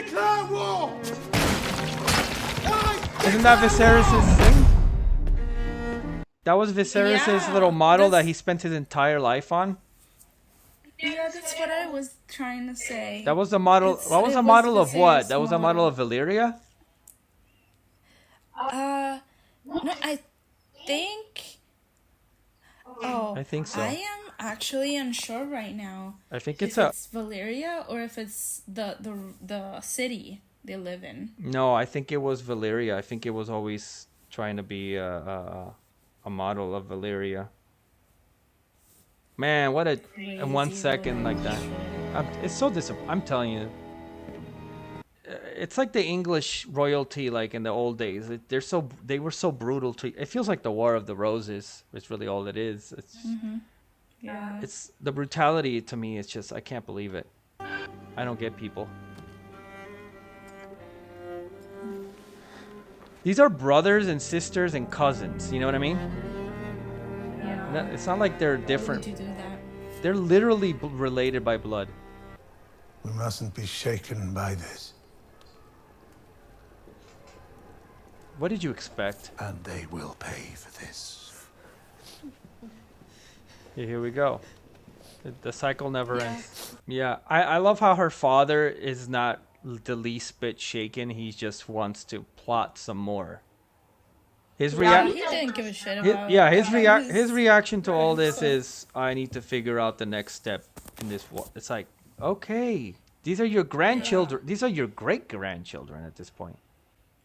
declare war! Isn't that Viserys' thing? That was Viserys' little model that he spent his entire life on. Yeah, that's what I was trying to say. That was the model. That was a model of what? That was a model of Valyria? No, I think. Oh, I think so. I am actually unsure right now. I think If it's Valyria or if it's the city they live in. No, I think it was Valyria. I think it was always trying to be a model of Valyria. Man, what a Crazy 1 second like that. shit. It's so disappointing. I'm telling you. It's like the English royalty, like in the old days. They were so brutal to. It feels like the War of the Roses. It's really all it is. It's Yeah. it's the brutality to me. It's just I can't believe it. I don't get people. These are brothers and sisters and cousins. You know what I mean? Yeah. It's not like they're different. Why would you do that? They're literally related by blood. We mustn't be shaken by this. What did you expect? And they will pay for this. Yeah, here we go. The cycle never ends. Yeah, I love how her father is not the least bit shaken. He just wants to plot some more. His He didn't give a shit about. his reaction to all this is, I need to figure out the next step in this war. It's like, okay, these are your grandchildren. These are your great grandchildren at this point.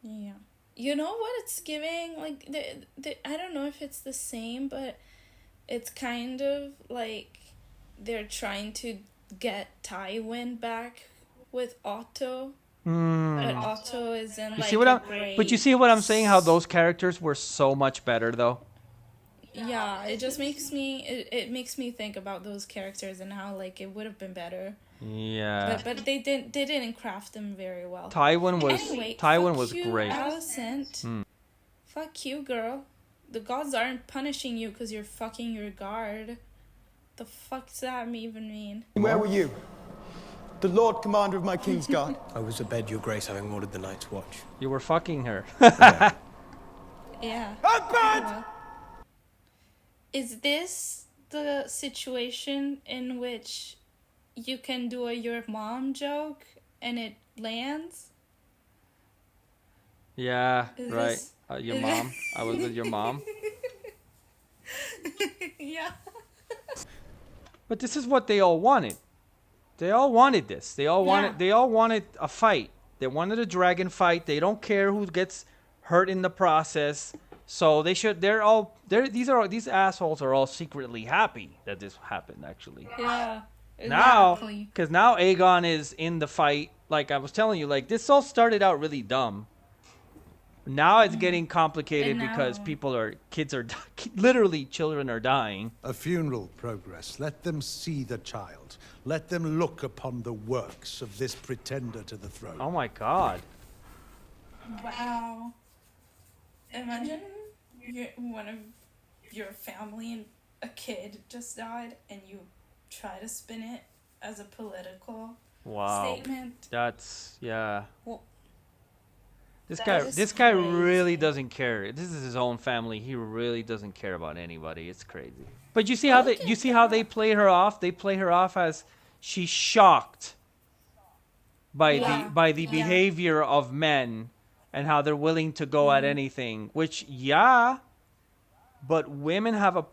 Yeah. You know what it's giving? Like, I don't know if it's the same, but it's kind of like they're trying to get Tywin back with Otto. But Otto is in You see what But you see what I'm saying? How those characters were so much better, though. Yeah, it just makes me it makes me think about those characters and how like it would have been better. Yeah. But they didn't craft them very well. Tywin was you, great. Alicent. Fuck you, girl. The gods aren't punishing you because you're fucking your guard. The fuck does that even mean? Where were you? The Lord Commander of my King's Guard. I was abed, Your Grace, having ordered the Night's Watch. You were fucking her. Yeah. Abed! Is this the situation in which you can do a your mom joke and it lands? Yeah, Is right. this- Your is mom. I was with your mom. Yeah. But this is what they all wanted. They all wanted this. They all wanted a fight. They wanted a dragon fight. They don't care who gets hurt in the process. So these assholes are all secretly happy that this happened, actually. Yeah. Now, Exactly. because now Aegon is in the fight. Like I was telling you, like this all started out really dumb. Now it's getting complicated because literally children are dying. A funeral progress. Let them see the child. Let them look upon the works of this pretender to the throne. Oh my God. Wow. Imagine one of your family and a kid just died and you try to spin it as a political statement. That's Well, This guy really doesn't care. This is his own family. He really doesn't care about anybody. It's crazy. But you see how they play her off? They play her off as she's shocked by the behavior of men and how they're willing to go at anything. Which but women have a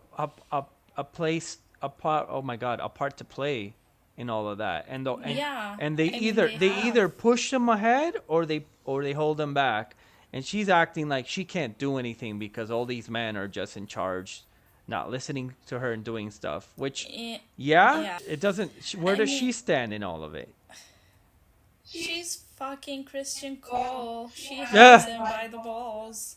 part to play in all of that. And they either push them ahead or they hold them back. And she's acting like she can't do anything because all these men are just in charge, not listening to her and doing stuff. Which, it doesn't. Where does she stand in all of it? she's fucking Christian Cole. She has him by the balls.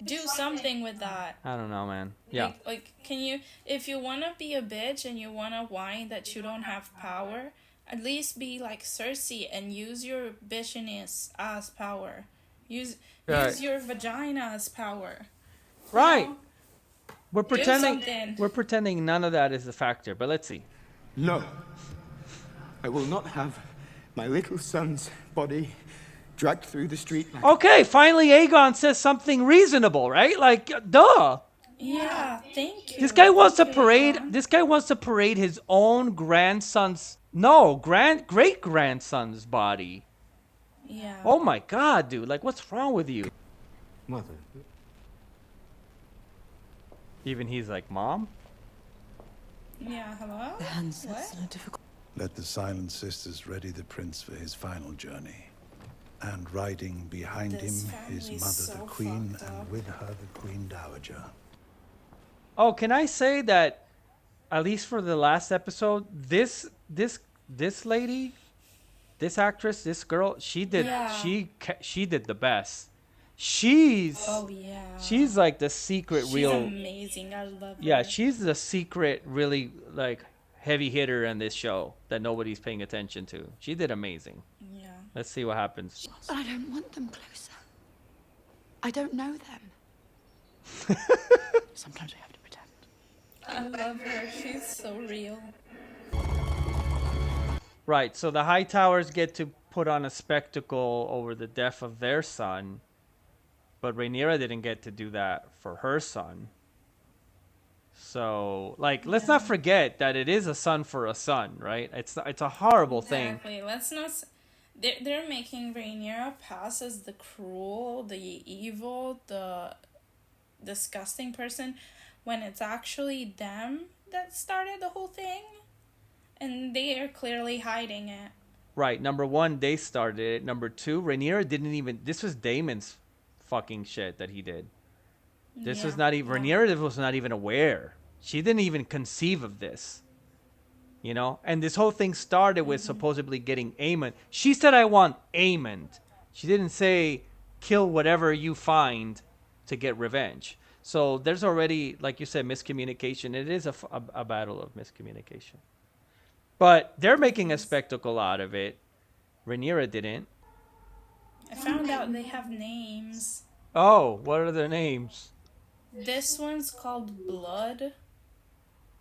Do something with that. I don't know, man. Yeah. Like, can you, if you want to be a bitch and you want to whine that you don't have power, at least be like Cersei and use your bitchiness as power. Use your vagina as power. Right. You know? We're pretending none of that is a factor, but let's see. No. I will not have My little son's body dragged through the street like Okay, finally Aegon says something reasonable, right? Like, duh. Yeah, thank you. This guy wants to Thank you, parade. Aegon. This guy wants to parade his own grandson's, no, great grandson's body. Yeah. Oh my god, dude! Like, what's wrong with you? Mother. Even he's like, Mom. Yeah, hello? What? Let the Silent Sisters ready the prince for his final journey. And riding behind This him, his family's mother so the queen, fucked up. and with her the queen dowager. Oh, can I say that, at least for the last episode, this lady, this actress, this girl, she did Yeah. she did the best. She's Oh, yeah. she's like the secret She's real. amazing. I love her. Yeah, she's the secret, really, like, heavy hitter in this show that nobody's paying attention to. She did amazing. Yeah. Let's see what happens. But I don't want them closer. I don't know them. Sometimes we have to pretend. I love her. She's so real. Right, so the Hightowers get to put on a spectacle over the death of their son, but Rhaenyra didn't get to do that for her son. So, like, let's not forget that it is a son for a son, right? It's a horrible thing. Exactly. Let's not. They're making Rhaenyra pass as the cruel, the evil, the disgusting person, when it's actually them that started the whole thing, and they are clearly hiding it. Right, number one, they started it. Number two, Rhaenyra didn't even. This was Daemon's fucking shit that he did. This was Yeah, not even. yeah. Rhaenyra was not even aware. She didn't even conceive of this. You know? And this whole thing started with supposedly getting Aemond. She said, I want Aemond. She didn't say, kill whatever you find to get revenge. So there's already, like you said, miscommunication. It is a battle of miscommunication. But they're making a spectacle out of it. Rhaenyra didn't. I found out they have names. Oh, what are their names? This one's called Blood.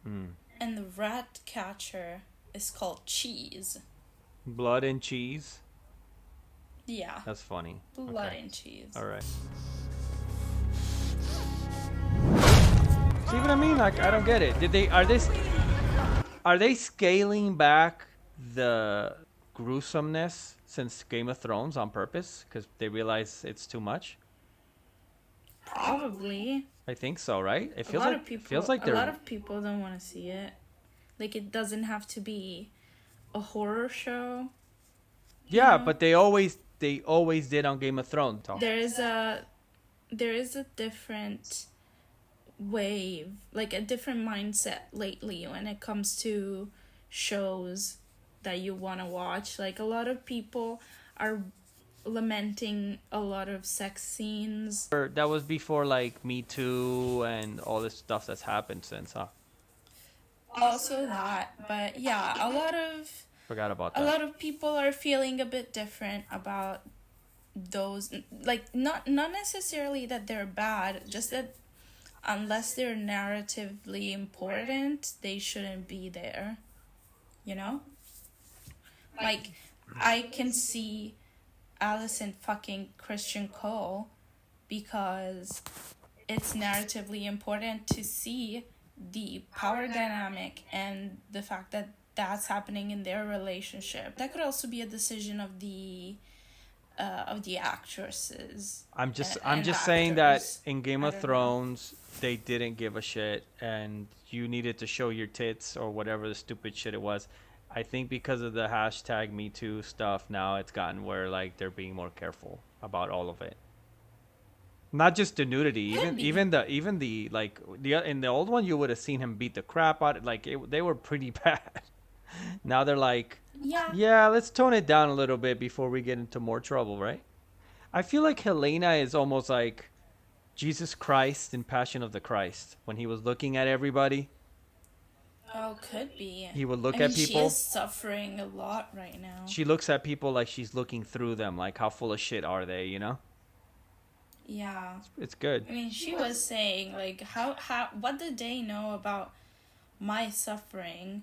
And the rat catcher is called Cheese. Blood and cheese. Yeah. That's funny. Blood Okay. and cheese. All right. See what I mean? Like, I don't get it. Are they scaling back the gruesomeness since Game of Thrones on purpose because they realize it's too much? Probably. I think so, right? It A feels lot like of people. feels like a they're lot of people don't want to see it. Like, it doesn't have to be a horror show. yeah, but they always did on Game of Thrones. There is a different wave, like a different mindset lately when it comes to shows that you want to watch. Like, a lot of people are lamenting a lot of sex scenes. That was before like Me Too and all this stuff that's happened since, huh? Also that, but yeah, Forgot about a that. lot of people are feeling a bit different about those, like, not necessarily that they're bad, just that unless they're narratively important, they shouldn't be there, you know? Like, I can see Allison fucking Christian Cole because it's narratively important to see the power dynamic and the fact that that's happening in their relationship. That could also be a decision of the actresses. I'm just and saying that actors. in Game I of don't know. Thrones they didn't give a shit and you needed to show your tits or whatever the stupid shit it was. I think because of the hashtag Me Too stuff now it's gotten where like they're being more careful about all of it. Not just the nudity, Could be. even the like in the old one you would have seen him beat the crap out. Like they were pretty bad. Now they're like, yeah, let's tone it down a little bit before we get into more trouble, right? I feel like Helena is almost like Jesus Christ in Passion of the Christ when he was looking at everybody. Oh, could be. He would look I mean, at people. She is suffering a lot right now. She looks at people like she's looking through them, like how full of shit are they, you know? Yeah. It's good. I mean, she was saying, like, what did they know about my suffering?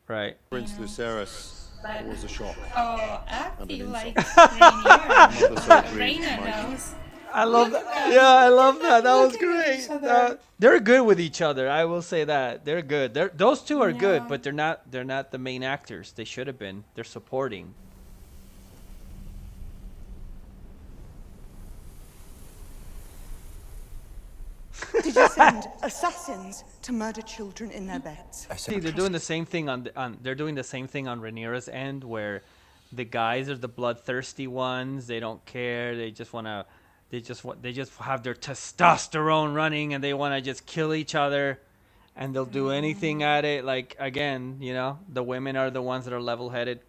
Right. Prince Lucerys But, was a shock. oh, I And an feel insult. like Rainier. Mother so grieved, Raina Mikey. knows. I love Look at that. them. Yeah, I Look love at that. them That was looking at great. each other. They're good with each other. I will say that they're good. Those two are good, Yeah. but they're not. They're not the main actors. They should have been. They're supporting. Did you send assassins to murder children in their beds? See, they're doing the same thing on. They're doing the same thing on Rhaenyra's end, where the guys are the bloodthirsty ones. They don't care. They just wanna. They just have their testosterone running, and they want to just kill each other, and they'll do anything at it. Like again, the women are the ones that are level-headed,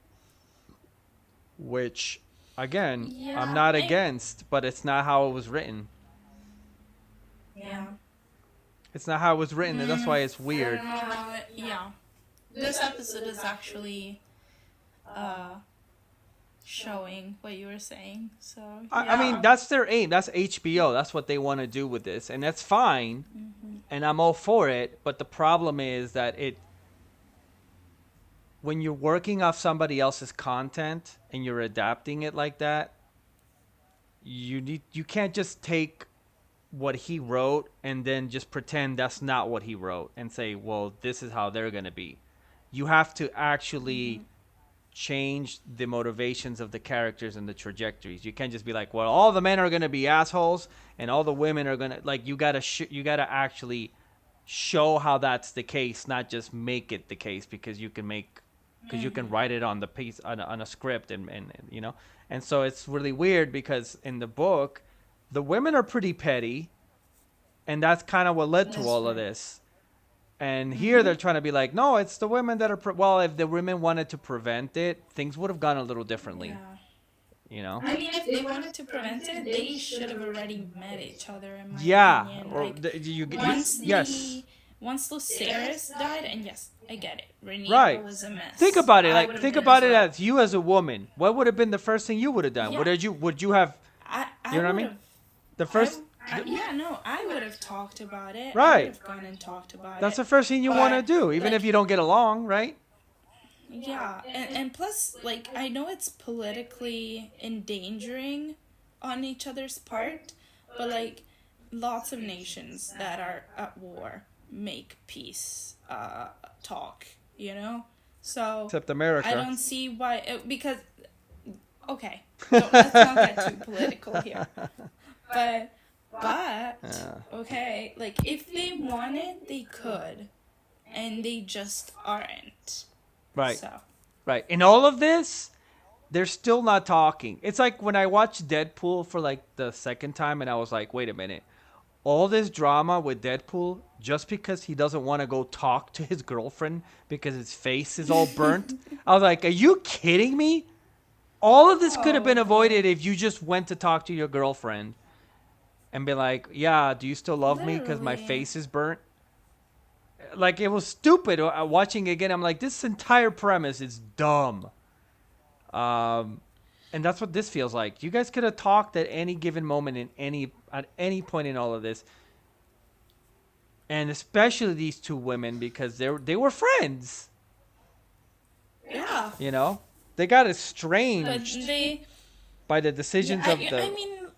which, again, Yeah, I'm not against, but it's not how it was written. Yeah. It's not how it was written, and that's why it's I weird. don't know how yeah. This episode is actually showing what you were saying. So I mean, that's their aim. That's HBO. That's what they want to do with this, and that's fine. And I'm all for it. But the problem is that when you're working off somebody else's content and you're adapting it like that, you can't just take what he wrote and then just pretend that's not what he wrote and say, well, this is how they're gonna be. You have to actually change the motivations of the characters and the trajectories. You can't just be like, well, all the men are gonna be assholes and all the women are gonna, like, you gotta actually show how that's the case, not just make it the case because you can write it on the piece on a script and and so it's really weird because in the book the women are pretty petty, and that's kind of what led to all of this. And here they're trying to be like, no, it's the women that are well, if the women wanted to prevent it, things would have gone a little differently. Yeah. I mean, if they wanted to prevent it, they should have already met each other, in my opinion. Or Like, once Lucerys died, and yes, I get it. Rhaenyra right. was a mess. Think about it. I Like, would've think been about as it well. as you as a woman. What would have been the first thing you would have done? Yeah. Would you have? I You know what I mean? would've- The first. I would have talked about it. Right. I would have gone and talked about That's it. the first thing you But, want to do, even like, if you don't get along, right? Yeah, and plus, like, I know it's politically endangering on each other's part, but, like, lots of nations that are at war make peace talk, So Except America. I don't see why, because, okay, let's not get too political here. But okay, like, if they wanted, they could, and they just aren't. Right. So. Right. In all of this, they're still not talking. It's like when I watched Deadpool for like the second time and I was like, wait a minute. All this drama with Deadpool just because he doesn't want to go talk to his girlfriend because his face is all burnt. I was like, are you kidding me? All of this could have been avoided if you just went to talk to your girlfriend and be like, yeah, do you still love me because my Literally. face is burnt? Like, it was stupid. Watching it again, I'm like, this entire premise is dumb. And that's what this feels like. You guys could have talked at any given moment at any point in all of this. And especially these two women, because they were friends. Yeah. They got But estranged by the decisions of the... I mean,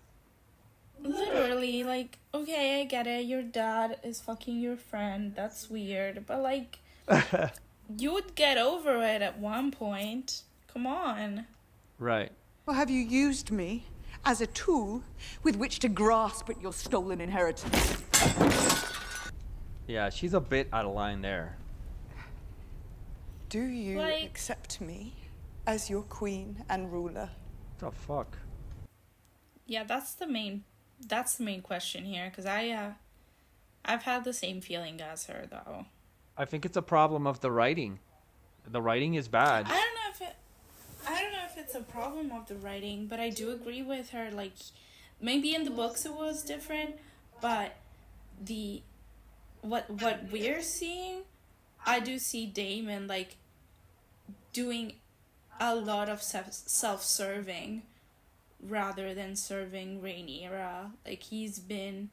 literally, like, okay, I get it. Your dad is fucking your friend. That's weird. But, like, you would get over it at one point. Come on. Right. Or have you used me as a tool with which to grasp at your stolen inheritance? Yeah, she's a bit out of line there. Do you Like- accept me as your queen and ruler? What the fuck? Yeah, that's the main question here. Because I've had the same feeling as her, though. I think it's a problem of the writing. The writing is bad. I don't know if it's a problem of the writing, but I do agree with her. Like, maybe in the books it was different, but what we're seeing, I do see Damon, like, doing a lot of self-serving rather than serving Rhaenyra. Like, he's been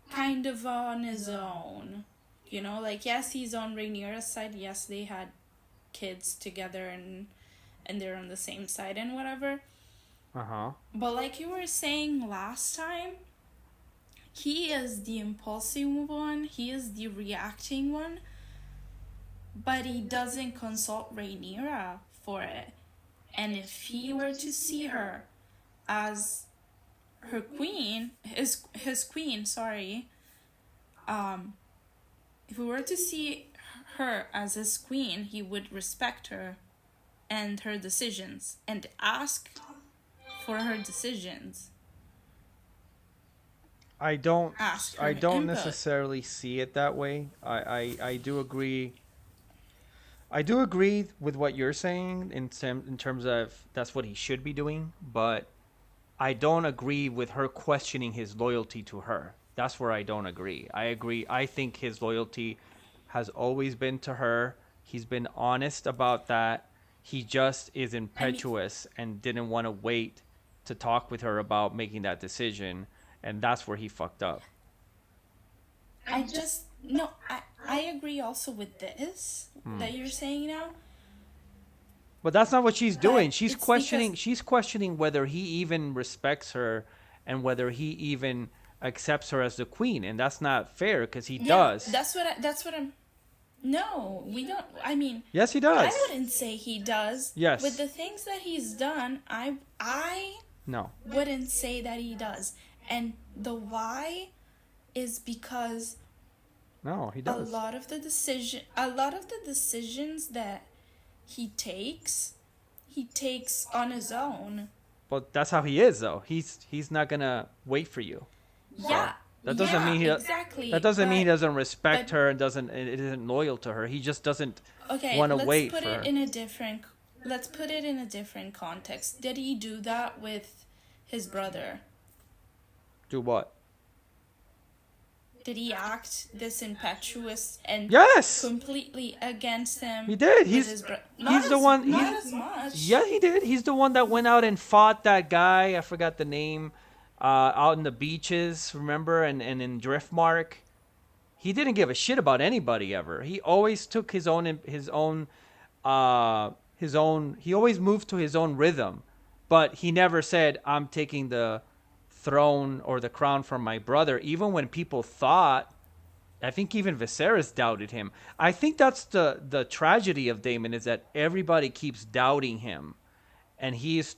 kind of on his own. Like, yes, he's on Rhaenyra's side. Yes, they had kids together and they're on the same side and whatever. Uh-huh. But like you were saying last time, he is the impulsive one, he is the reacting one, but he doesn't consult Rhaenyra for it. And if he were to see her as her queen, his queen, sorry, if we were to see her as his queen, he would respect her and her decisions and ask for her decisions. I don't Ask for I don't input. necessarily see it that way. I do agree. I do agree with what you're saying in terms of that's what he should be doing, but I don't agree with her questioning his loyalty to her. That's where I don't agree. I think his loyalty has always been to her. He's been honest about that. He just is impetuous and didn't want to wait to talk with her about making that decision, and that's where he fucked up. I agree also with this that you're saying now. But that's not what she's doing. She's it's questioning. because- She's questioning whether he even respects her and whether he even accepts her as the queen, and that's not fair because he does. That's what I'm. No, we don't. I mean, Yes, he does. I wouldn't say he does. Yes. With the things that he's done, I No. wouldn't say that he does. And the why is because No, he a does. lot of the decisions that he takes on his own. But that's how he is, though. He's not gonna wait for you. Yeah. That doesn't mean he exactly. That doesn't mean he but- doesn't respect but- her and it isn't loyal to her. He just doesn't Okay, want to let's wait put for it her. in a different. Let's put it in a different context. Did he do that with his brother? Do what? Did he act this impetuous and Yes. completely against him? He did. with He's his he's the one. Not He's, as much. yeah, he did. He's the one that went out and fought that guy. I forgot the name. Out in the beaches, remember, and in Driftmark. He didn't give a shit about anybody ever. He always took his own. He always moved to his own rhythm, but he never said, "I'm taking the throne or the crown from my brother." Even when people thought, I think even Viserys doubted him. I think that's the tragedy of Daemon, is that everybody keeps doubting him, and he's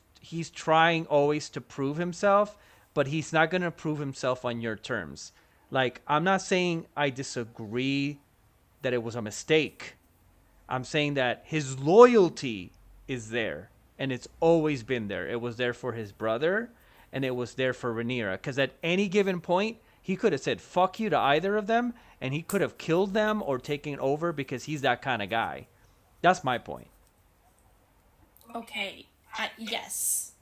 trying always to prove himself, but he's not going to prove himself on your terms. Like, I'm not saying I disagree that it was a mistake. I'm saying that his loyalty is there, and it's always been there. It was there for his brother, and it was there for Rhaenyra. Because at any given point, he could have said fuck you to either of them, and he could have killed them or taken over because he's that kind of guy. That's my point. Okay. Yes.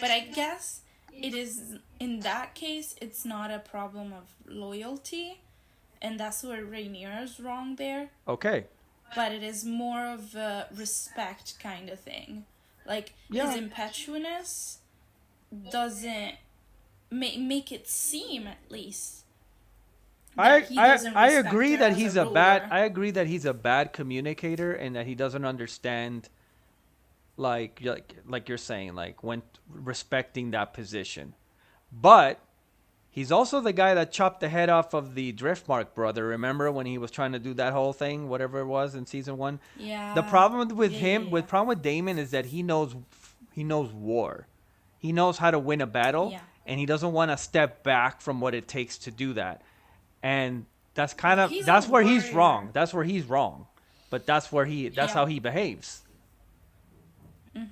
But I guess it is, in that case, it's not a problem of loyalty, and that's where Rhaenyra's wrong there. Okay. But it is more of a respect kind of thing. Like, Yeah. his impetuousness doesn't make it seem, at least, that he doesn't I respect agree her that as he's a a bad ruler. I agree that he's a bad communicator and that he doesn't understand, like you're saying, like when respecting that position. But he's also the guy that chopped the head off of the Driftmark brother. Remember when he was trying to do that whole thing, whatever it was in season 1? Yeah. The problem with him, yeah. with problem with Daemon, is that he knows war. He knows how to win a battle, Yeah. and he doesn't want to step back from what it takes to do that. And that's kind of He's that's a where he's warrior. wrong. That's where he's wrong. But that's Yeah. how he behaves.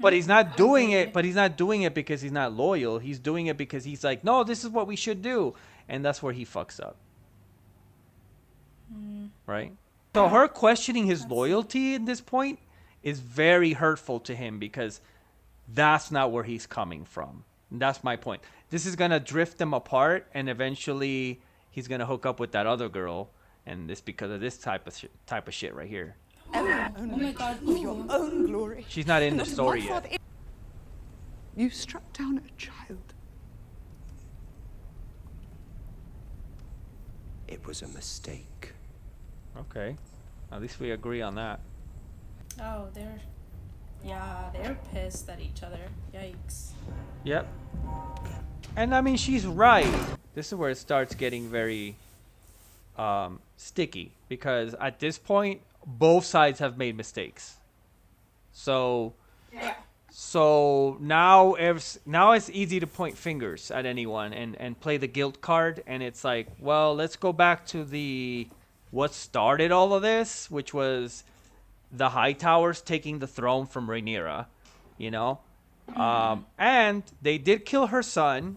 But he's not doing it. Agreed. But he's not doing it because he's not loyal. He's doing it because he's like, no, this is what we should do, and that's where he fucks up. Right. So her questioning his loyalty at this point is very hurtful to him because that's not where he's coming from. And that's my point. This is gonna drift them apart, and eventually he's gonna hook up with that other girl, and it's because of this type of shit right here. Ever Oh only my god. of your Ooh. own glory. She's not in and the that of story my yet. father. You struck down a child. It was a mistake. Okay, at least we agree on that. Oh, they're pissed at each other. Yikes. Yep. And I mean, she's right. This is where it starts getting very sticky, because at this point, both sides have made mistakes. So Yeah. So now it's easy to point fingers at anyone and play the guilt card, and it's like, well, let's go back to what started all of this, which was the Hightowers taking the throne from Rhaenyra, you know? And they did kill her son.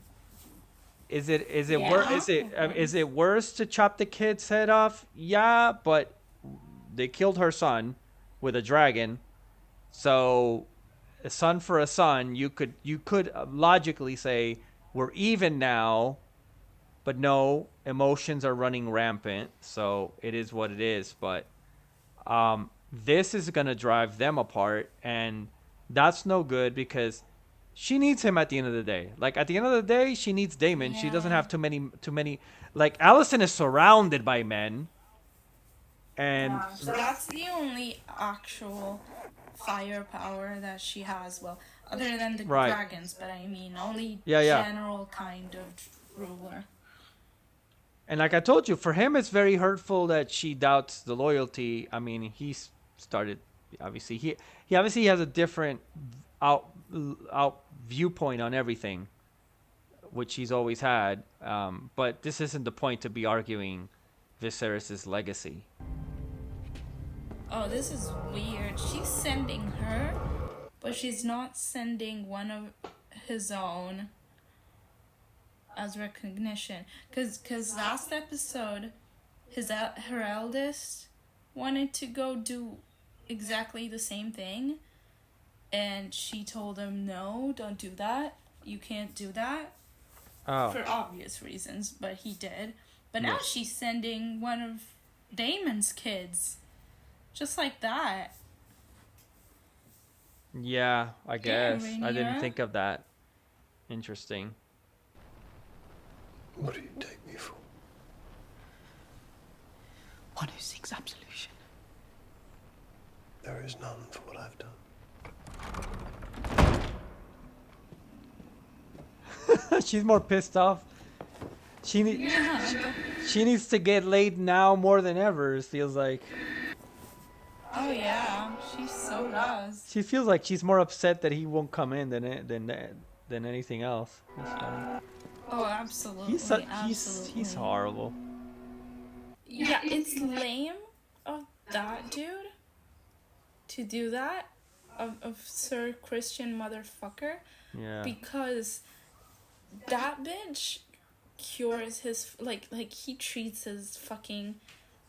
Is it worse to chop the kid's head off? Yeah, but they killed her son with a dragon. So a son for a son, you could logically say we're even now, but no, emotions are running rampant, so it is what it is. But this is gonna drive them apart, and that's no good, because she needs him at the end of the day. Like, at the end of the day, she needs Daemon. She doesn't have too many. Like, Alicent is surrounded by men, and So that's the only actual firepower that she has. Well, other than the Right. dragons, but I mean only Yeah. general kind of ruler. And like I told you, for him, it's very hurtful that she doubts the loyalty. I mean, he's started, obviously, he obviously has a different out viewpoint on everything, which he's always had. But this isn't the point to be arguing Viserys's legacy. Oh, this is weird. She's sending her, but she's not sending one of his own as recognition. Cause last episode, her eldest wanted to go do exactly the same thing, and she told him, no, don't do that. You can't do that. Oh, For obvious reasons, but he did. But now Yes. she's sending one of Daemon's kids. Just like that. yeah, I guess. I didn't Rhaenyra. think of that. Interesting. What do you take me for? One who seeks absolution. There is none for what I've done. She's more pissed off. She needs to get laid now more than ever, it feels like. Oh yeah, she so does. She feels like she's more upset that he won't come in than anything else. Oh, absolutely. He's horrible. Yeah, it's lame of that dude to do that, of Sir Christian motherfucker, Yeah. because that bitch cures his like he treats his fucking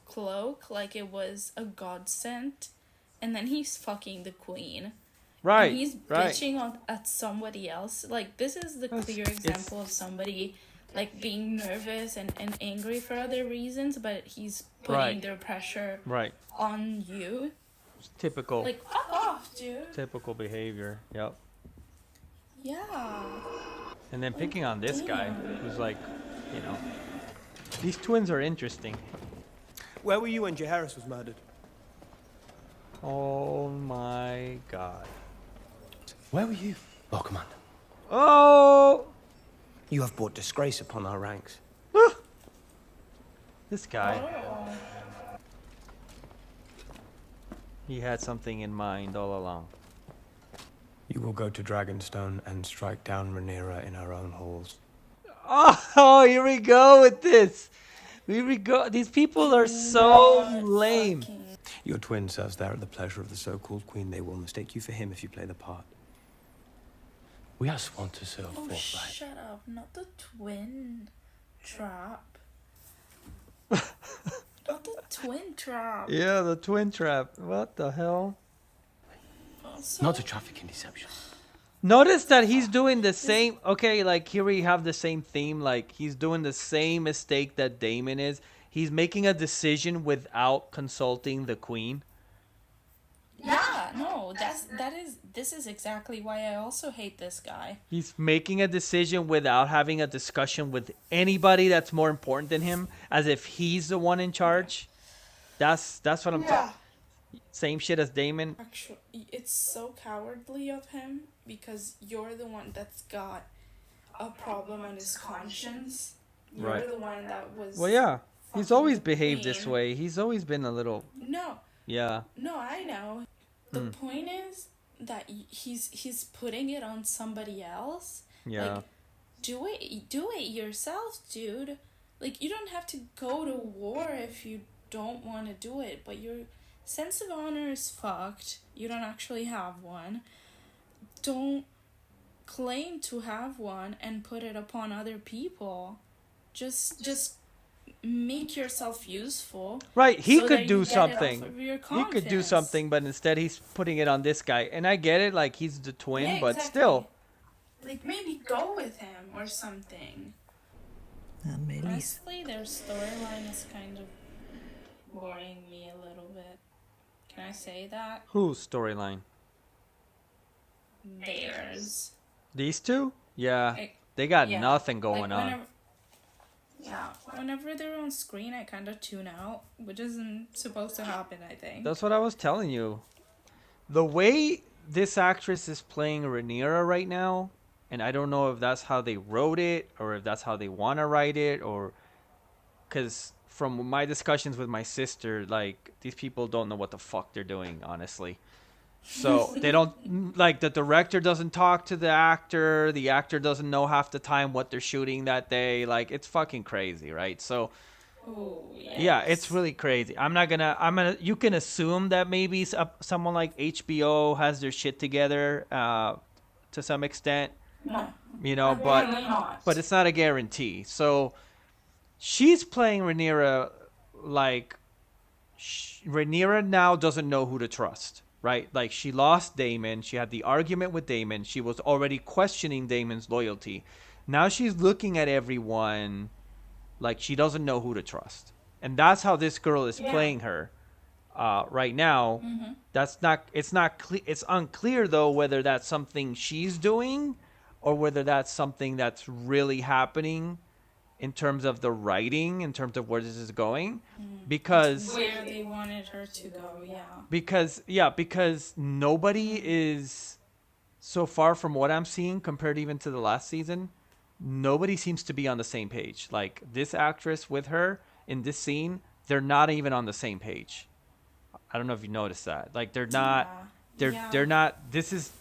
cloak like it was a godsend, and then he's fucking the queen. Right. And he's right. bitching at somebody else. Like, this is the clear example of somebody like being nervous and angry for other reasons, but he's putting Right. their pressure Right. on you. Typical. Like, fuck off, dude. Typical behavior. Yep. Yeah. And then picking on this guy who's like, you know, these twins are interesting. Where were you when Jaehaerys was murdered? Oh my god. Where were you, Lord Commander? Oh, You have brought disgrace upon our ranks. this guy. He had something in mind all along. You will go to Dragonstone and strike down Rhaenyra in her own halls. Oh, here we go with this. Here we go. These people are so lame. Your twin serves there at the pleasure of the so-called queen. They will mistake you for him if you play the part. We are sworn to serve Oh, forthright. shut up. Not the twin trap. Not the twin trap. Yeah, the twin trap. What the hell? Also, Not a traffic in deception. Notice that he's doing the same. Okay, like here we have the same theme. Like he's doing the same mistake that Daemon is. He's making a decision without consulting the queen. yeah, no, this is exactly why I also hate this guy. He's making a decision without having a discussion with anybody that's more important than him, as if he's the one in charge. That's what I'm talking. Same shit as Damon. Actually, it's so cowardly of him because you're the one that's got a problem on his conscience. You're Right. the one that was. Well, yeah. He's fucking always the behaved this queen. way. He's always been a little. No, Yeah. no, I know. The point is that he's putting it on somebody else. Yeah. Like, do it yourself, dude. Like, you don't have to go to war if you don't want to do it, but your sense of honor is fucked. You don't actually have one. Don't claim to have one and put it upon other people. Just make yourself useful. Right, he so could that do you get it off something. of your He could do conscience. something, but instead he's putting it on this guy. And I get it, like he's the twin, Yeah, but exactly. still. Like, maybe go with him or something. Honestly, their storyline is kind of boring me a little bit. Can I say that? Whose storyline? Theirs. These two? Yeah. Like, They got yeah, nothing like, going on. whenever they're on screen, I kind of tune out, which isn't supposed to happen, I think. That's what I was telling you. The way this actress is playing Rhaenyra right now, and I don't know if that's how they wrote it or if that's how they want to write it, or because from my discussions with my sister, like these people don't know what the fuck they're doing, honestly. So they don't, like, the director doesn't talk to the actor doesn't know half the time what they're shooting that day. Like, it's fucking crazy, right? So Ooh, yes. yeah, it's really crazy. You can assume that maybe someone like HBO has their shit together to some extent, No, you know, apparently not. but it's not a guarantee. So she's playing Rhaenyra like Rhaenyra now doesn't know who to trust, right? Like, she lost Daemon. She had the argument with Daemon. She was already questioning Daemon's loyalty. Now she's looking at everyone like she doesn't know who to trust. And that's how this girl is playing her right now. It's unclear though whether that's something she's doing or whether that's something that's really happening in terms of the writing, in terms of where this is going. Because Where they wanted her to go, yeah. because nobody is, so far from what I'm seeing compared even to the last season, nobody seems to be on the same page. Like, this actress with her in this scene, they're not even on the same page. I don't know if you noticed that. Like, they're not they're not. This is,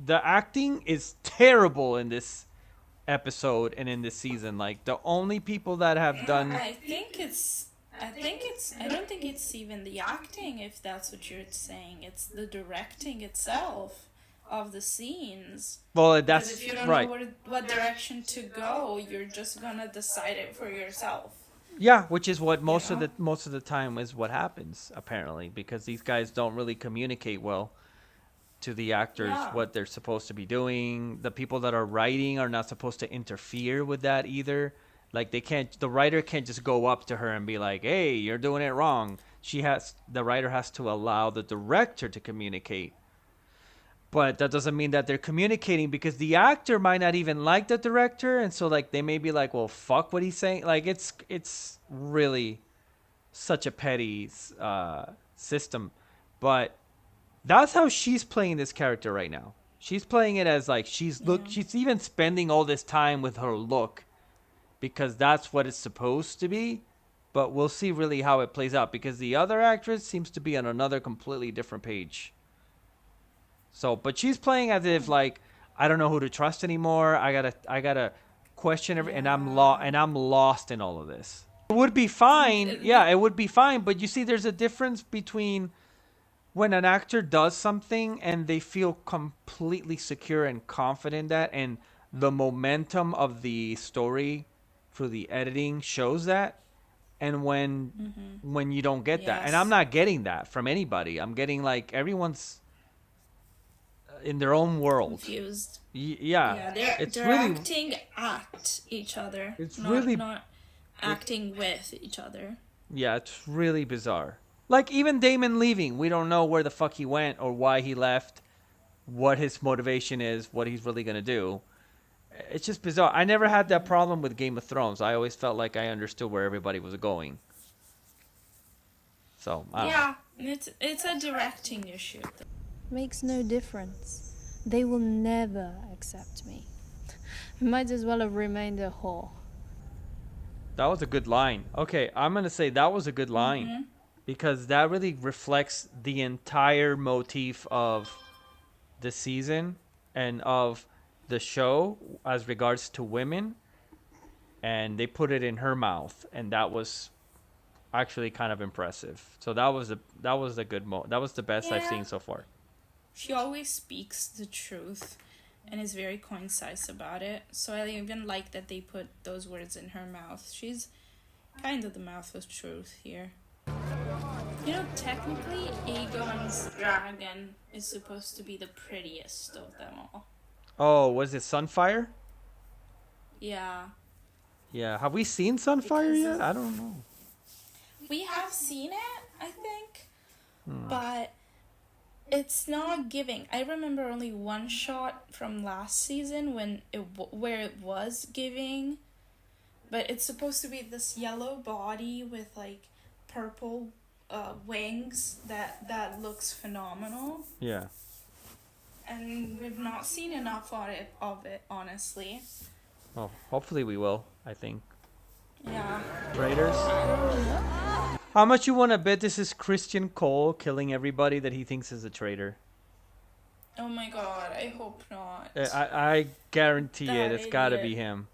the acting is terrible in this episode and in this season. Like, the only people that have done I don't think it's even the acting, if that's what you're saying. It's the directing itself of the scenes. well, Because that's if you don't right. know what direction to go, you're just gonna decide it for yourself. Yeah, which is what most know? of the time is what happens, apparently, because these guys don't really communicate well to the actors Yeah. what they're supposed to be doing. The people that are writing are not supposed to interfere with that either. Like, the writer can't just go up to her and be like, "Hey, you're doing it wrong." The writer has to allow the director to communicate. But that doesn't mean that they're communicating, because the actor might not even like the director, and so, like, they may be like, "Well, fuck what he's saying." Like, it's really such a petty system. But that's how she's playing this character right now. She's playing it as, like, she's even spending all this time with her look because that's what it's supposed to be. But we'll see really how it plays out, because the other actress seems to be on another completely different page. So, but she's playing as if, like, I don't know who to trust anymore. I gotta question and I'm lost in all of this. It would be fine. Yeah, it would be fine. But you see, there's a difference between when an actor does something and they feel completely secure and confident in that, and the momentum of the story through the editing shows that, and when you don't get that. And I'm Yes. not getting that from anybody. I'm getting, like, everyone's in their own world. Confused. Yeah, Yeah, it's they're really acting at each other. It's not, really- not acting with each other. Yeah, it's really bizarre. Like, even Damon leaving, we don't know where the fuck he went or why he left, what his motivation is, what he's really gonna do. It's just bizarre. I never had that problem with Game of Thrones. I always felt like I understood where everybody was going. So, I don't know. It's a directing issue. Makes no difference. They will never accept me. Might as well have remained a whore. That was a good line. Okay, I'm gonna say that was a good line because that really reflects the entire motif of the season and of the show as regards to women, and they put it in her mouth, and that was actually kind of impressive. So that was the that was the best I've Yeah. seen so far. She always speaks the truth and is very concise about it. So I even like that they put those words in her mouth. She's kind of the mouth of truth here. You know, technically, Aegon's dragon is supposed to be the prettiest of them all. Oh, was it Sunfire? Yeah. Yeah. Have we seen Sunfire Because yet? of- I don't know. We have seen it, I think, but it's not giving. I remember only one shot from last season when where it was giving, but it's supposed to be this yellow body with like purple wings that looks phenomenal, Yeah. and we've not seen enough of it honestly. Well, hopefully we will. I think. Yeah. Traitors. How much you want to bet this is Christian Cole killing everybody that he thinks is a traitor? Oh my god, I hope not. I guarantee That it. It's got to idiot. be him.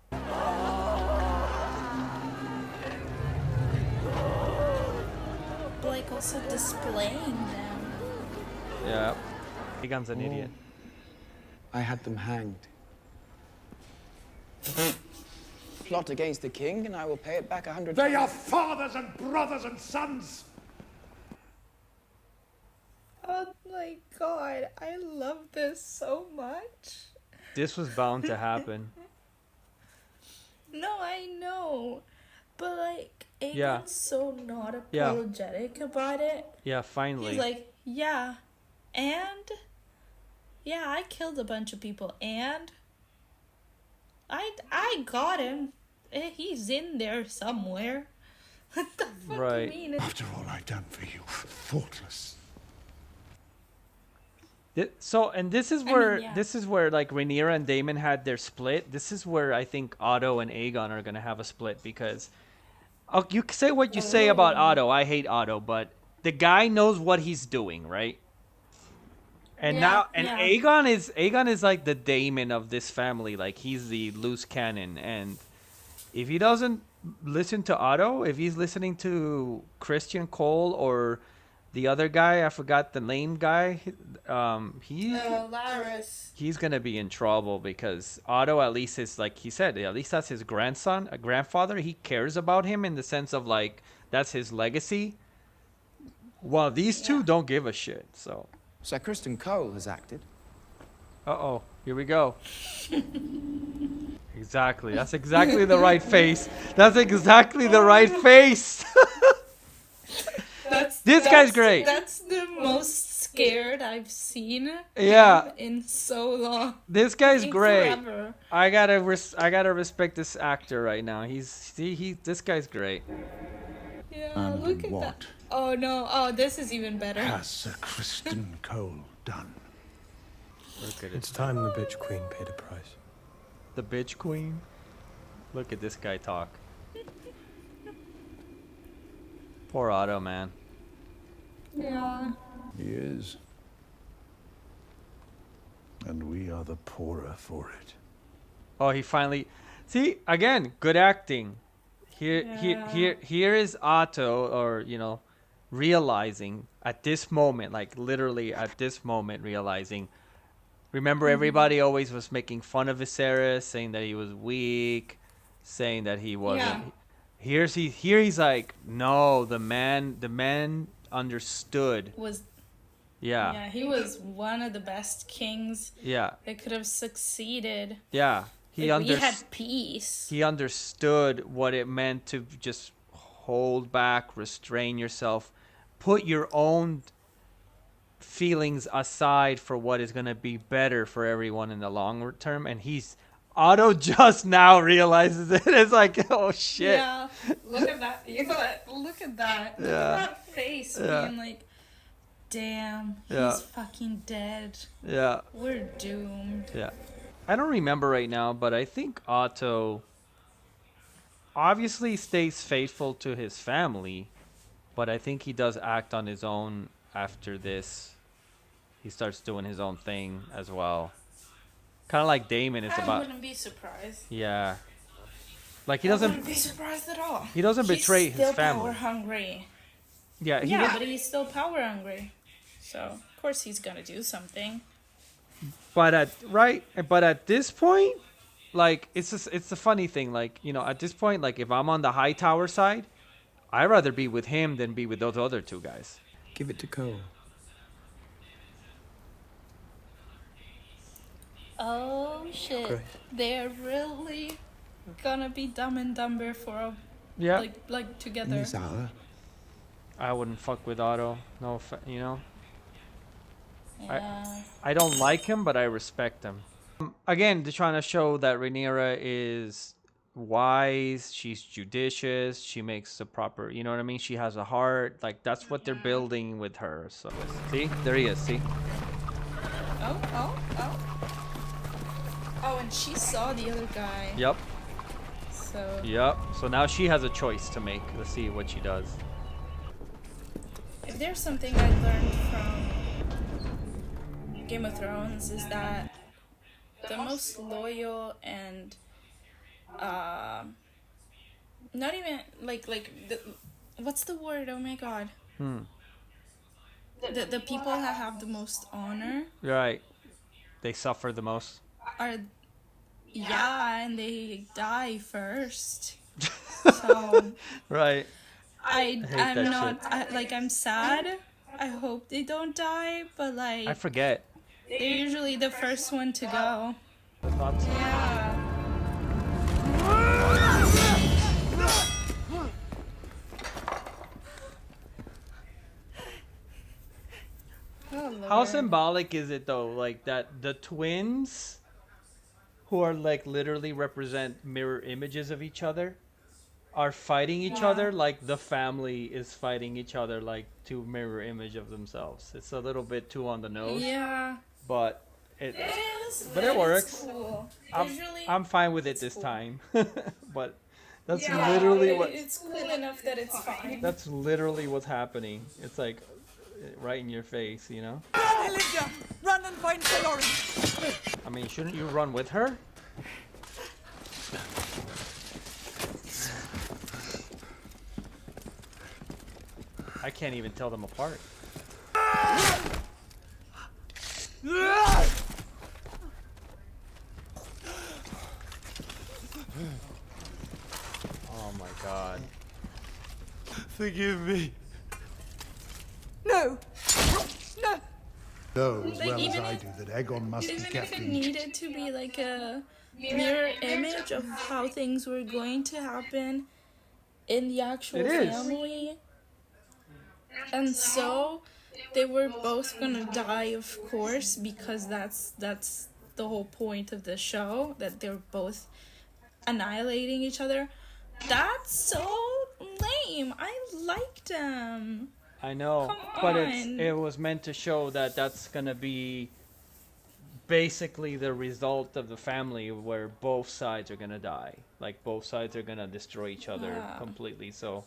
Like also displaying them. Yeah. Aegon's an idiot. I had them hanged. Plot against the king, and I will pay it back 100 They are times. fathers and brothers and sons. Oh my god, I love this so much. This was bound to happen. No, I know. But like, Aegon's Yeah. so not Yeah. apologetic about it. Yeah, finally. He's like, yeah, and yeah, I killed a bunch of people, and I got him. He's in there somewhere. What the fuck Right. do you mean? After all I've done for you, thoughtless. So, and this is mean, where yeah. this is where like Rhaenyra and Daemon had their split. This is where I think Otto and Aegon are gonna have a split because, you can say what you say about Otto. I hate Otto, but the guy knows what he's doing, right? And Yeah, now, yeah. Aegon is like the Daemon of this family. Like he's the loose cannon, and if he doesn't listen to Otto, if he's listening to Christian Cole or the other guy, I forgot the name guy, Laris. he's gonna be in trouble because Otto, at least, is like he said, at least that's his grandson, a grandfather. He cares about him in the sense of like that's his legacy. While these two don't give a shit. So, Sir Kristen Cole has acted. here we go. Exactly. That's exactly the right face. That's exactly the right face. This guy's great. That's the most scared I've seen Yeah. him in so long. This guy's In great. forever. I gotta respect this actor right now. This guy's great. Yeah, And look at what that. Oh no, oh this is even better. has Sir Kristen Cole done? Look at it. It's time the bitch queen paid a price. The bitch queen. Look at this guy talk. Poor Otto, man. Yeah. He is. And we are the poorer for it. Oh, he finally. See, again, good acting. Here is Otto, or realizing at this moment, like literally at this moment, realizing. Remember, everybody always was making fun of Viserys, saying that he was weak, saying that he wasn't. Yeah. Here he's like, no, the man understood. Yeah. He was one of the best kings Yeah. that could have succeeded. Yeah. If we had peace. He understood what it meant to just hold back, restrain yourself, put your own feelings aside for what is going to be better for everyone in the long term. And Otto just now realizes it. It's like, oh shit. Yeah. Look at that. Look at that. Look at that face being like, damn, Yeah. he's fucking dead. Yeah. We're doomed. Yeah. I don't remember right now, but I think Otto obviously stays faithful to his family, but I think he does act on his own after this. He starts doing his own thing as well. Kind of like Damon is I about. wouldn't be surprised. Yeah. Like he I wouldn't doesn't. be surprised at all. He doesn't betray He's his still family. power hungry. Yeah. He Yeah, but he's still power hungry. So of course he's gonna do something. But at this point, like it's a funny thing. Like, you know, at this point, like if I'm on the high tower side, I'd rather be with him than be with those other two guys. Give it to Cole. Oh shit! Great. They're really gonna be Dumb and Dumber for a Yeah. like together. hour. I wouldn't fuck with Otto. No, you know. Yeah. I don't like him, but I respect him. Again, they're trying to show that Rhaenyra is wise. She's judicious. She makes the proper. You know what I mean? She has a heart. Like that's what they're building with her. So see, there he is. See. Oh. Oh, and she saw the other guy. Yep. So Yep. So now she has a choice to make. Let's see what she does. if there's something I learned from Game of Thrones is that the most loyal and not even like the, what's the word? Oh my god. The people that have the most honor Right. They suffer the most. are and they die first. So Right. I'm that not I'm sad. I hope they don't die, but like I forget. they're usually the first one to go. The thoughts. Yeah. Oh, How Lord. symbolic is it though? Like that the twins, who are like literally represent mirror images of each other, are fighting each other like the family is fighting each other like to mirror image of themselves. It's a little bit too on the nose, Yeah. but it. It is. But it works. Cool. I'm, Usually, I'm fine with it it's this cool. time. But that's yeah, literally what. It's cool enough that it's fine. That's literally what's happening. It's like right in your face, you know. Olivia, run and find Sir Lawrence. I mean, shouldn't you run with her? I can't even tell them apart. Oh my god. Forgive me. No. No. Know as Like, well as even I if- do that Aegon must be Even kept if it in needed to be like a mirror image of how things were going to happen in the actual It is. family. And so they were both gonna die, of course, because that's the whole point of the show, that they're both annihilating each other. That's so lame. I liked them. I know, Come but on. it was meant to show that that's gonna be basically the result of the family where both sides are gonna die. Like both sides are gonna destroy each other Yeah. completely. So,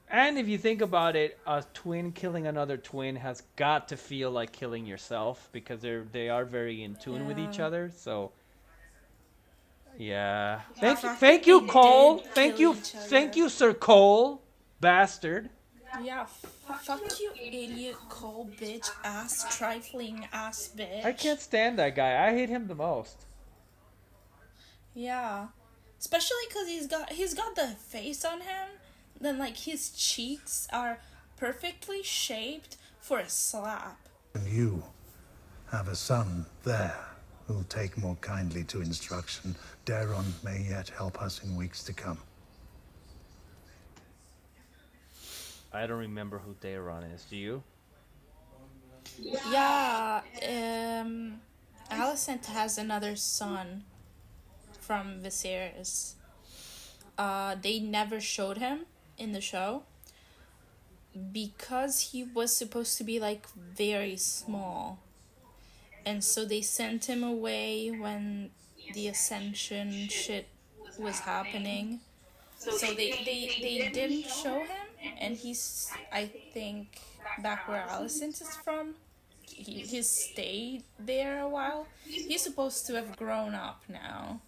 and if you think about it, a twin killing another twin has got to feel like killing yourself because they are very in tune with each Yeah. other. So, yeah. The Thank fact you, that they Cole. did Thank kill you, each other. thank you, Sir Cole, bastard. Yeah, fuck you, idiot, Cole, bitch, ass, trifling ass bitch. I can't stand that guy. I hate him the most. Yeah, especially because he's got the face on him. Then like his cheeks are perfectly shaped for a slap. And you have a son there who'll take more kindly to instruction. Daron may yet help us in weeks to come. I don't remember who Daron is. Do you? Yeah, Alicent has another son from Viserys. They never showed him in the show, because he was supposed to be like very small, and so they sent him away when the ascension shit was happening. So they didn't show him, and he's, I think, back where Alicent is from. He's stayed there a while. He's supposed to have grown up now.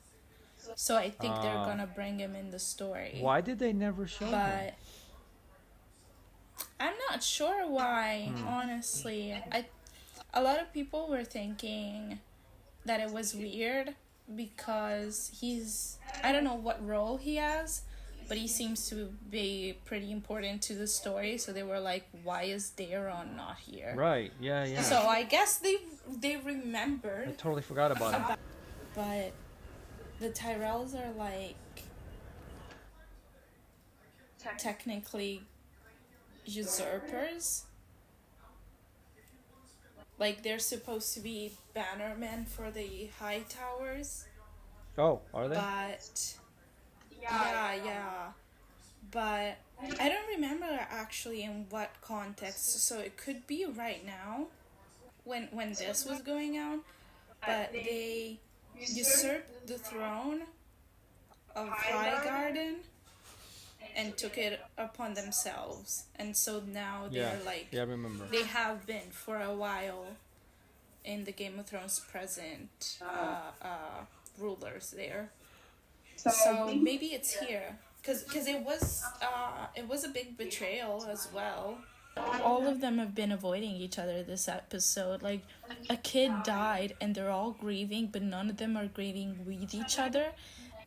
So I think they're gonna bring him in the story. Why did they never show him? But I'm not sure why, honestly. A lot of people were thinking that it was weird because I don't know what role he has, but he seems to be pretty important to the story, so they were like, why is Daeron not here? Right, yeah. So I guess they I remembered, totally forgot about him. but the Tyrells are like technically usurpers. Like, they're supposed to be bannermen for the High Towers, Oh, are they? but yeah. But I don't remember actually in what context, so it could be right now when this was going on, but they usurped the throne of Highgarden and took it upon themselves, and so now they're Yeah, I remember. they have been for a while in the Game of Thrones present rulers there. So maybe it's here, cause it was a big betrayal as well. All of them have been avoiding each other this episode. Like, a kid died and they're all grieving, but none of them are grieving with each other.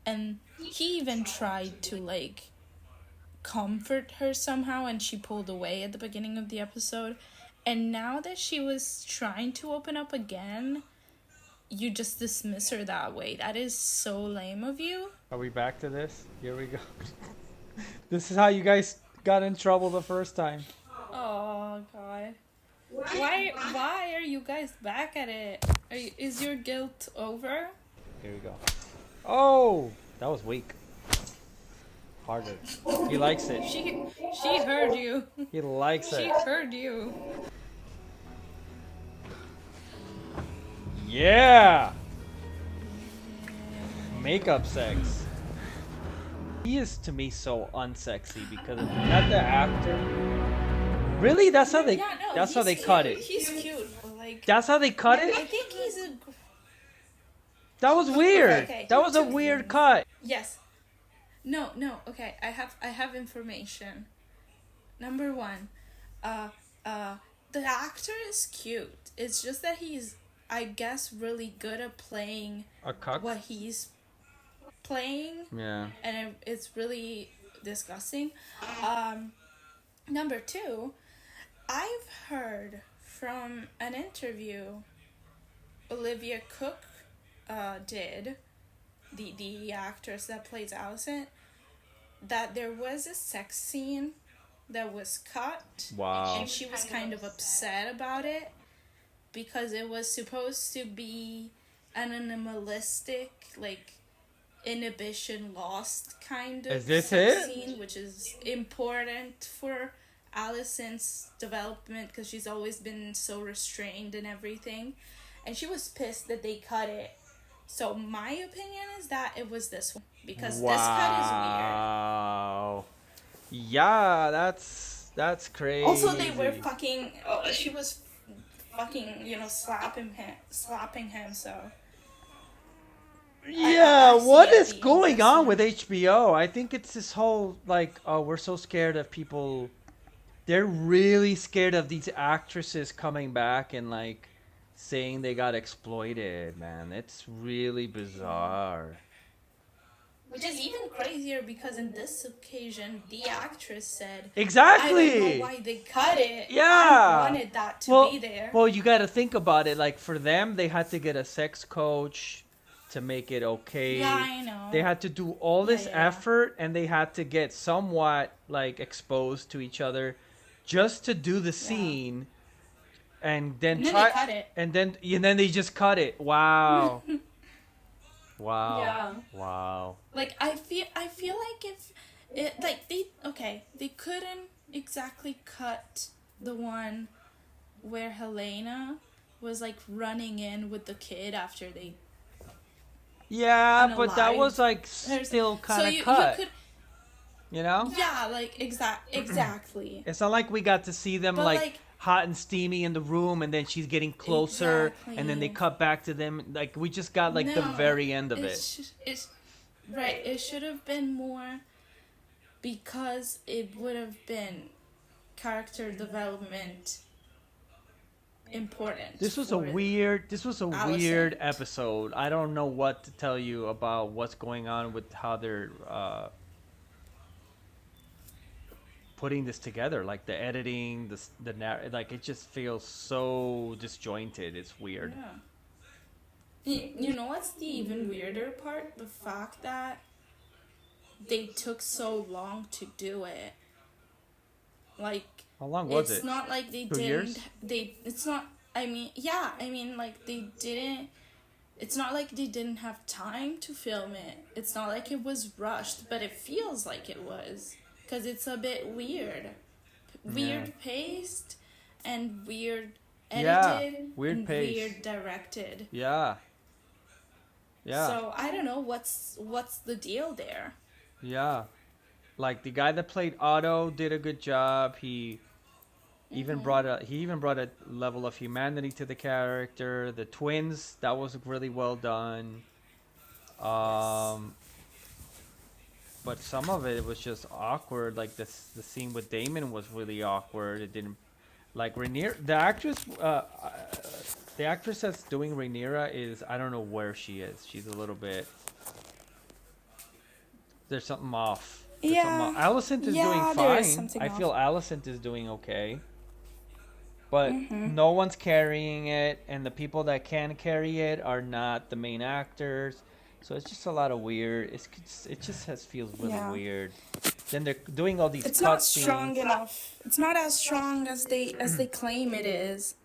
And he even tried to like comfort her somehow, and she pulled away at the beginning of the episode. And now that she was trying to open up again, you just dismiss her that way. That is so lame of you. Are we back to this? Here we go. This is how you guys got in trouble the first time. Oh god. Why are you guys back at it? Is your guilt over? Here we go. Oh, that was weak. Harder. He likes it. She heard you. He likes She it. heard you. Yeah! Makeup sex. He is to me so unsexy because of not the actor. Really? That's how they Yeah, no, that's how he's they cute. cut it. He's cute, but like, That's how they cut I it? think he's a... That was weird. Okay, That was a two weird things. cut. Yes. No, okay, I have information. Number one, the actor is cute. It's just that he's, I guess, really good at playing A cuck? what he's playing, Yeah. and it's really disgusting. Number two, I've heard from an interview Olivia Cook did, the actress that plays Alicent, that there was a sex scene that was cut. Wow. And she was kind of upset about it because it was supposed to be an animalistic, like, inhibition lost kind of Is this sex it? scene, which is important for Alicent's development because she's always been so restrained and everything. And she was pissed that they cut it. So my opinion is that it was this one, because this cut Wow. Yeah, that's crazy. is weird. Also, they were fucking. She was fucking, slapping him. So Yeah, I see what it is being going this on one. with HBO? I think it's this whole, like, oh, we're so scared of people. They're really scared of these actresses coming back and, like, saying they got exploited, man. It's really bizarre. Which is even crazier because in this occasion, the actress said, Exactly. I don't know why they cut it. Yeah. I wanted that to be there. Well, you got to think about it. Like, for them, they had to get a sex coach to make it okay. Yeah, I know. They had to do all this Yeah. effort, and they had to get somewhat, like, exposed to each other just to do the scene. And then And then try they cut it. and then they just cut it. Wow. Wow. Yeah. Wow. Like, I feel like if it, like, they couldn't exactly cut the one where Helena was like running in with the kid after they Yeah, but that was unalived like her. still So kind of you cut. could, You know? yeah, like exactly. It's not like we got to see them But like like hot and steamy in the room, and then she's getting closer, and then they exactly. cut back to them. Like we just got like the No, very end of it. It's right. It should have been more because it would have been character development important. This was for a Allison. weird episode. I don't know what to tell you about what's going on with how they're putting this together. Like the editing, like it just feels so disjointed. It's weird. Yeah. You know what's the even weirder part? The fact that they took so long to do it. Like, How long was it's it? not like they 2 didn't. years? It's not. I mean, yeah. I mean, like they didn't. It's not like they didn't have time to film it. It's not like it was rushed, but it feels like it was, because it's a bit weird, weird paced, and weird edited, weird and pace. weird directed. Yeah. Yeah. So I don't know what's the deal there. Yeah. Like the guy that played Otto did a good job. He even brought a level of humanity to the character. The twins, that was really well done. But some of it was just awkward. Like the scene with Damon was really awkward. It didn't like Rhaenyra. The actress that's doing Rhaenyra is, I don't know where she is. She's a little bit. There's something off. Yeah. Alicent is doing there is fine. something I off. feel Alicent is doing okay. But no one's carrying it, and the people that can carry it are not the main actors. So it's just a lot of weird. It just feels really weird. Then they're doing all these. It's cut not strong scenes. enough. It's not as strong as they claim it is.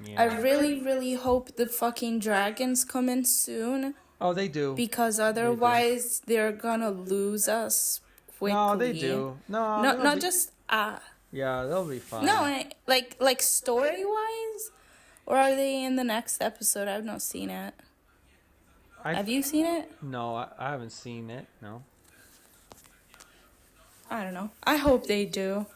Yeah. I really hope the fucking dragons come in soon, Oh, they do. because otherwise they're gonna lose us quickly. No, they do. No, No, they'll not be- just Yeah, they'll be fine. no, like story wise, or are they in the next episode? I've not seen it. Have you seen it? No, I haven't seen it. No. I don't know. I hope they do.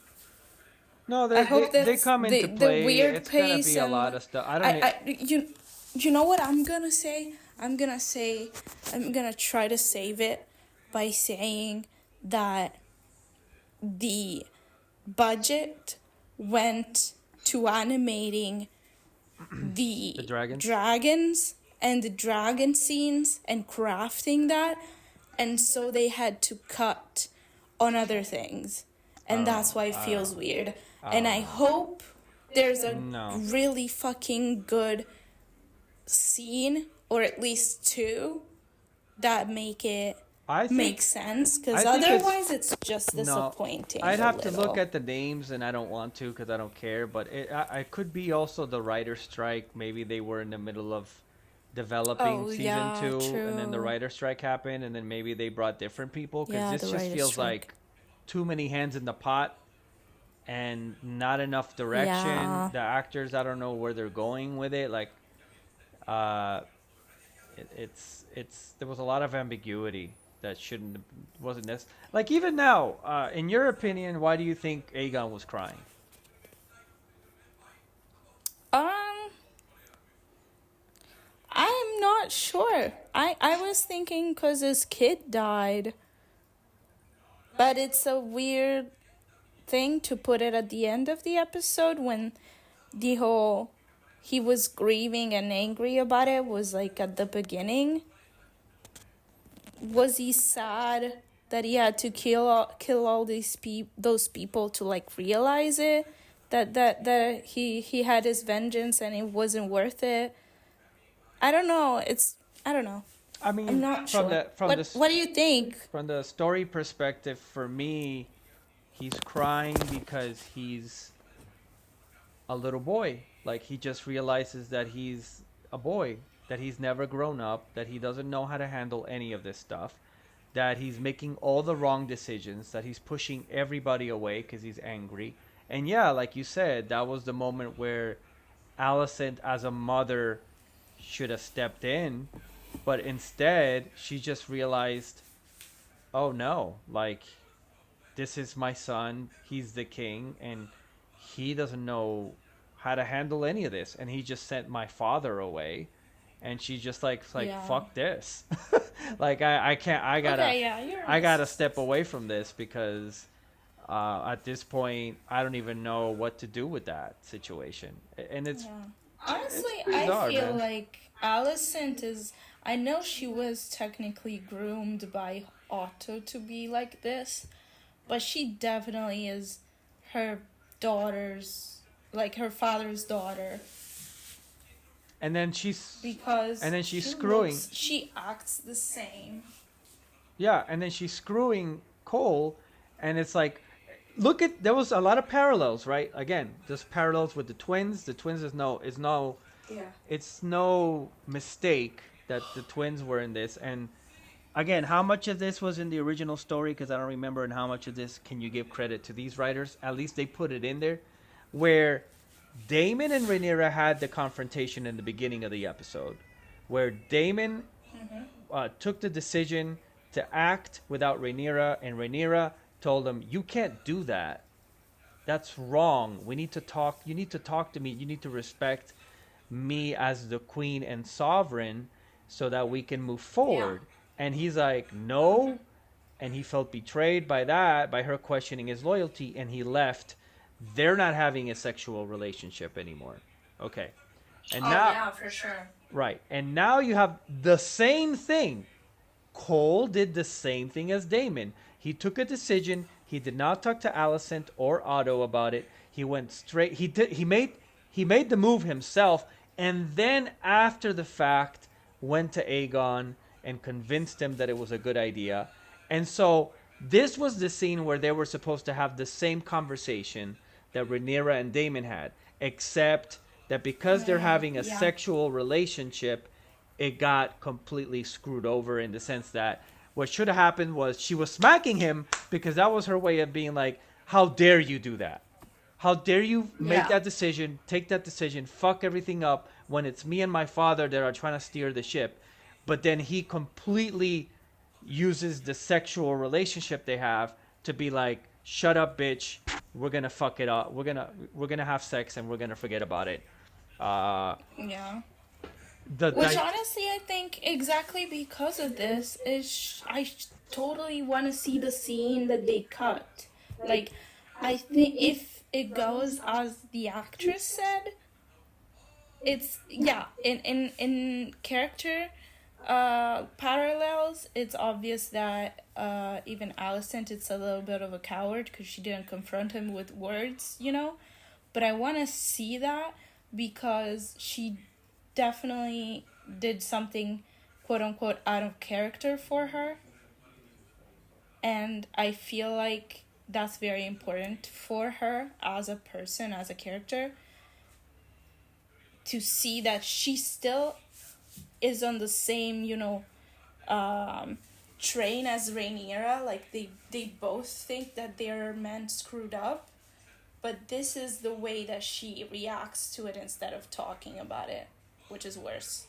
No, I hope they that's come into the play. weird It's gonna pace be a and lot of stuff. I don't. you know what I'm gonna say? I'm gonna try to save it by saying that the budget went to animating the dragons and the dragon scenes and crafting that, and so they had to cut on other things, and that's why it feels weird. And I hope there's a really fucking good scene, or at least two, that make it make sense, because otherwise it's just disappointing. I'd have to look at the names, and I don't want to because I don't care. But I could be also the writer's strike. Maybe they were in the middle of developing season 2, and then the writer's strike happened, and then maybe they brought different people, because this just feels like too many hands in the pot and not enough direction. The actors, I don't know where they're going with it. Like, it's there was a lot of ambiguity that wasn't necessary. Like, even now, in your opinion, why do you think Aegon was crying? I'm not sure. I was thinking because his kid died, but it's a weird thing to put it at the end of the episode when the whole he was grieving and angry about it was like at the beginning. Was he sad that he had to kill all those people to like realize it, that he had his vengeance and it wasn't worth it? I don't know. I don't know. I mean, I'm not sure. What do you think? From the story perspective, for me, he's crying because he's a little boy. Like, he just realizes that he's a boy, that he's never grown up, that he doesn't know how to handle any of this stuff. that he's making all the wrong decisions, that he's pushing everybody away because he's angry. And yeah, like you said, that was the moment where Alicent, as a mother, should have stepped in, but instead she just realized, oh no, like, this is my son, he's the king, and he doesn't know how to handle any of this, and he just sent my father away. And she's just like Yeah. fuck this. Like, I can't, Okay, yeah, you're I right. gotta step away from this, because at this point I don't even know what to do with that situation. And it's Yeah. Honestly, bizarre, I feel man. like Alicent is. I know she was technically groomed by Otto to be like this, but she definitely is her daughter's, like her father's daughter, And then she's because and then she's she screwing. she acts the same. Yeah, and then she's screwing Cole, and it's like, look at, there was a lot of parallels, right? Again, just parallels with the twins. The twins is no, Yeah. it's no mistake that the twins were in this. And again, how much of this was in the original story? Because I don't remember. And how much of this can you give credit to these writers? At least they put it in there, where Damon and Rhaenyra had the confrontation in the beginning of the episode, where Damon took the decision to act without Rhaenyra, and Rhaenyra told him, "You can't do that. That's wrong. We need to talk. You need to talk to me. You need to respect me as the queen and sovereign, so that we can move forward." And he's like, "No," and he felt betrayed by that, by her questioning his loyalty, and he left. They're not having a sexual relationship anymore. Okay, and now, for sure. right, and now you have the same thing. Cole did the same thing as Damon. He took a decision. He did not talk to Alicent or Otto about it. He went straight. He made the move himself, and then after the fact, went to Aegon and convinced him that it was a good idea. And so this was the scene where they were supposed to have the same conversation that Rhaenyra and Damon had, except that because they're having a Yeah. sexual relationship, it got completely screwed over, in the sense that what should have happened was she was smacking him, because that was her way of being like, how dare you do that? How dare you make Yeah. that decision, take that decision, fuck everything up, when it's me and my father that are trying to steer the ship. But then he completely uses the sexual relationship they have to be like, shut up, bitch, we're gonna fuck it up, we're gonna have sex, and we're gonna forget about it. Yeah. The Which honestly, I think exactly because of this totally want to see the scene that they cut. Like, I think if it goes as the actress said, it's in character parallels. It's obvious that even Alicent, it's a little bit of a coward because she didn't confront him with words, you know. But I want to see that because she definitely did something quote unquote out of character for her, and I feel like that's very important for her as a person, as a character, to see that she still is on the same, you know, train as Rhaenyra. Like they both think that their men screwed up, but this is the way that she reacts to it instead of talking about it, which is worse.